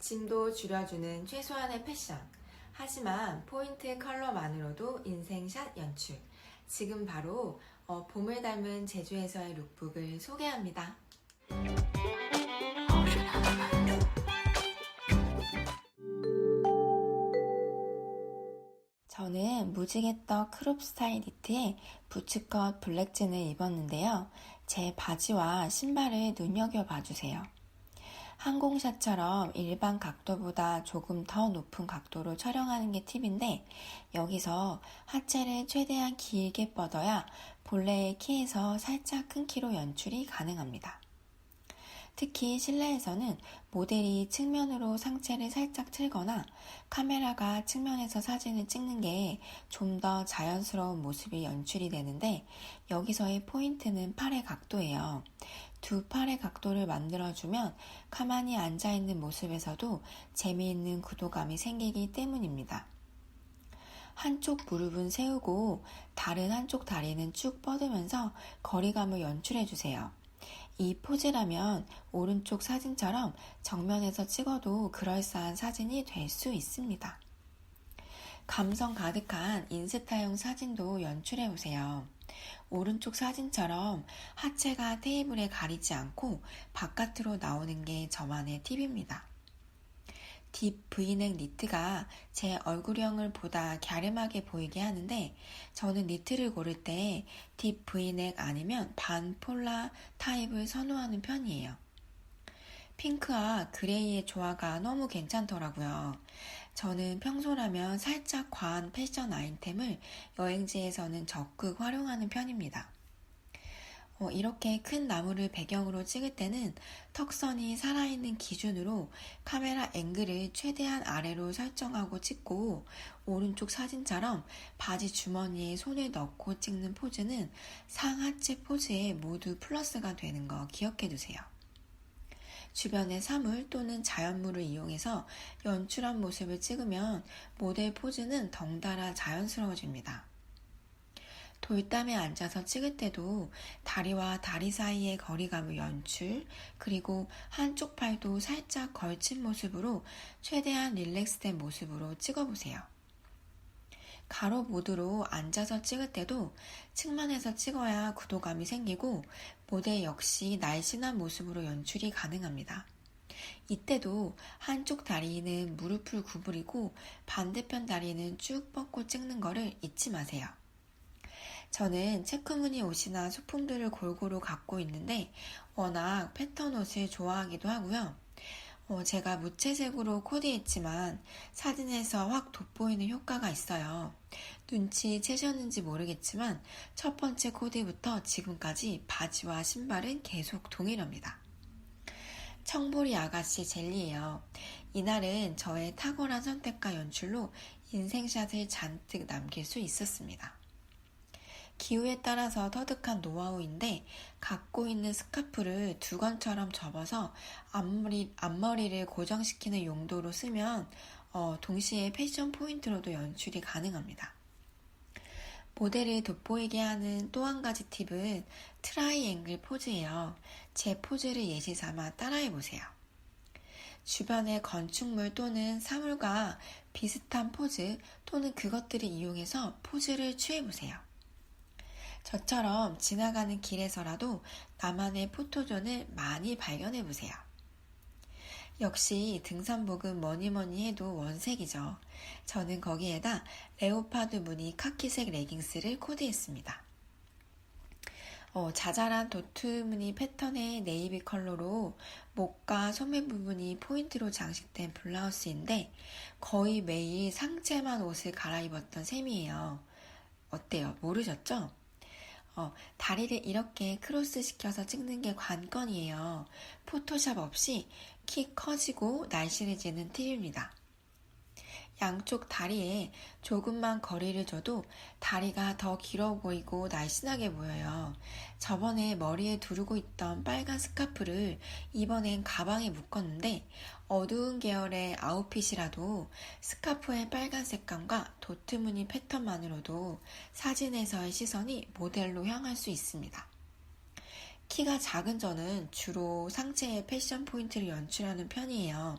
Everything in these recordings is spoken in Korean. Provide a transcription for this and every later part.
짐도 줄여주는 최소한의 패션. 하지만 포인트 컬러만으로도 인생샷 연출. 지금 바로 봄을 닮은 제주에서의 룩북을 소개합니다. 저는 무지개떡 크롭 스타일 니트에 부츠컷 블랙진을 입었는데요. 제 바지와 신발을 눈여겨봐주세요. 항공샷처럼 일반 각도보다 조금 더 높은 각도로 촬영하는 게 팁인데, 여기서 하체를 최대한 길게 뻗어야 본래의 키에서 살짝 큰 키로 연출이 가능합니다. 특히 실내에서는 모델이 측면으로 상체를 살짝 틀거나 카메라가 측면에서 사진을 찍는 게 좀 더 자연스러운 모습이 연출이 되는데, 여기서의 포인트는 팔의 각도예요. 두 팔의 각도를 만들어주면 가만히 앉아있는 모습에서도 재미있는 구도감이 생기기 때문입니다. 한쪽 무릎은 세우고 다른 한쪽 다리는 쭉 뻗으면서 거리감을 연출해주세요. 이 포즈라면 오른쪽 사진처럼 정면에서 찍어도 그럴싸한 사진이 될 수 있습니다. 감성 가득한 인스타용 사진도 연출해보세요. 오른쪽 사진처럼 하체가 테이블에 가리지 않고 바깥으로 나오는 게 저만의 팁입니다. 딥 V넥 니트가 제 얼굴형을 보다 갸름하게 보이게 하는데, 저는 니트를 고를 때 딥 V넥 아니면 반폴라 타입을 선호하는 편이에요. 핑크와 그레이의 조화가 너무 괜찮더라고요. 저는 평소라면 살짝 과한 패션 아이템을 여행지에서는 적극 활용하는 편입니다. 이렇게 큰 나무를 배경으로 찍을 때는 턱선이 살아있는 기준으로 카메라 앵글을 최대한 아래로 설정하고 찍고, 오른쪽 사진처럼 바지 주머니에 손을 넣고 찍는 포즈는 상하체 포즈에 모두 플러스가 되는 거 기억해 두세요. 주변의 사물 또는 자연물을 이용해서 연출한 모습을 찍으면 모델 포즈는 덩달아 자연스러워집니다. 돌담에 앉아서 찍을 때도 다리와 다리 사이의 거리감을 연출, 그리고 한쪽 팔도 살짝 걸친 모습으로 최대한 릴렉스된 모습으로 찍어보세요. 가로 모드로 앉아서 찍을 때도 측면에서 찍어야 구도감이 생기고, 모델 역시 날씬한 모습으로 연출이 가능합니다. 이때도 한쪽 다리는 무릎을 구부리고 반대편 다리는 쭉 뻗고 찍는 거를 잊지 마세요. 저는 체크무늬 옷이나 소품들을 골고루 갖고 있는데, 워낙 패턴 옷을 좋아하기도 하고요. 제가 무채색으로 코디했지만 사진에서 확 돋보이는 효과가 있어요. 눈치채셨는지 모르겠지만 첫 번째 코디부터 지금까지 바지와 신발은 계속 동일합니다. 청보리 아가씨 젤리예요. 이날은 저의 탁월한 선택과 연출로 인생샷을 잔뜩 남길 수 있었습니다. 기후에 따라서 터득한 노하우인데, 갖고 있는 스카프를 두건처럼 접어서 앞머리를 고정시키는 용도로 쓰면 동시에 패션 포인트로도 연출이 가능합니다. 모델을 돋보이게 하는 또 한 가지 팁은 트라이앵글 포즈예요. 제 포즈를 예시 삼아 따라해보세요. 주변의 건축물 또는 사물과 비슷한 포즈 또는 그것들을 이용해서 포즈를 취해보세요. 저처럼 지나가는 길에서라도 나만의 포토존을 많이 발견해보세요. 역시 등산복은 뭐니뭐니 해도 원색이죠. 저는 거기에다 레오파드 무늬 카키색 레깅스를 코디했습니다. 자잘한 도트 무늬 패턴의 네이비 컬러로 목과 소매 부분이 포인트로 장식된 블라우스인데, 거의 매일 상체만 옷을 갈아입었던 셈이에요. 어때요? 모르셨죠? 다리를 이렇게 크로스 시켜서 찍는 게 관건이에요. 포토샵 없이 키 커지고 날씬해지는 팁입니다. 양쪽 다리에 조금만 거리를 줘도 다리가 더 길어 보이고 날씬하게 보여요. 저번에 머리에 두르고 있던 빨간 스카프를 이번엔 가방에 묶었는데, 어두운 계열의 아웃핏이라도 스카프의 빨간 색감과 도트 무늬 패턴만으로도 사진에서의 시선이 모델로 향할 수 있습니다. 키가 작은 저는 주로 상체에 패션 포인트를 연출하는 편이에요.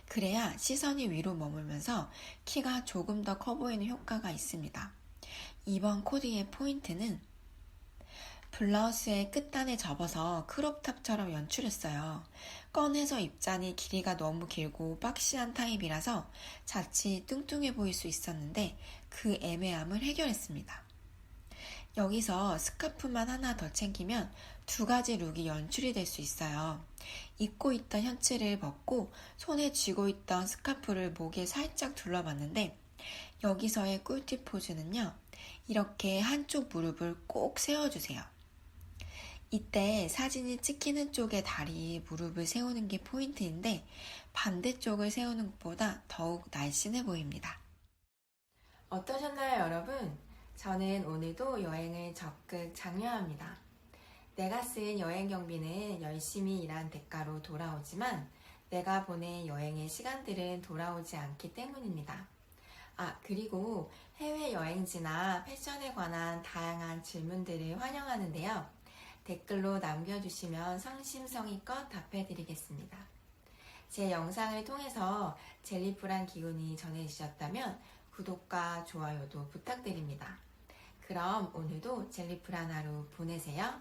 그래야 시선이 위로 머물면서 키가 조금 더 커 보이는 효과가 있습니다. 이번 코디의 포인트는 블라우스의 끝단에 접어서 크롭탑처럼 연출했어요. 꺼내서 입자니 길이가 너무 길고 박시한 타입이라서 자칫 뚱뚱해 보일 수 있었는데 그 애매함을 해결했습니다. 여기서 스카프만 하나 더 챙기면 두 가지 룩이 연출이 될 수 있어요. 입고 있던 셔츠를 벗고 손에 쥐고 있던 스카프를 목에 살짝 둘러봤는데 여기서의 꿀팁 포즈는요. 이렇게 한쪽 무릎을 꼭 세워주세요. 이때 사진이 찍히는 쪽의 다리 무릎을 세우는 게 포인트인데 반대쪽을 세우는 것보다 더욱 날씬해 보입니다. 어떠셨나요, 여러분? 저는 오늘도 여행을 적극 장려합니다. 내가 쓴 여행 경비는 열심히 일한 대가로 돌아오지만 내가 보낸 여행의 시간들은 돌아오지 않기 때문입니다. 그리고 해외여행지나 패션에 관한 다양한 질문들을 환영하는데요. 댓글로 남겨주시면 성심성의껏 답해드리겠습니다. 제 영상을 통해서 젤리풀한 기운이 전해지셨다면 구독과 좋아요도 부탁드립니다. 그럼 오늘도 젤리풀한 하루 보내세요.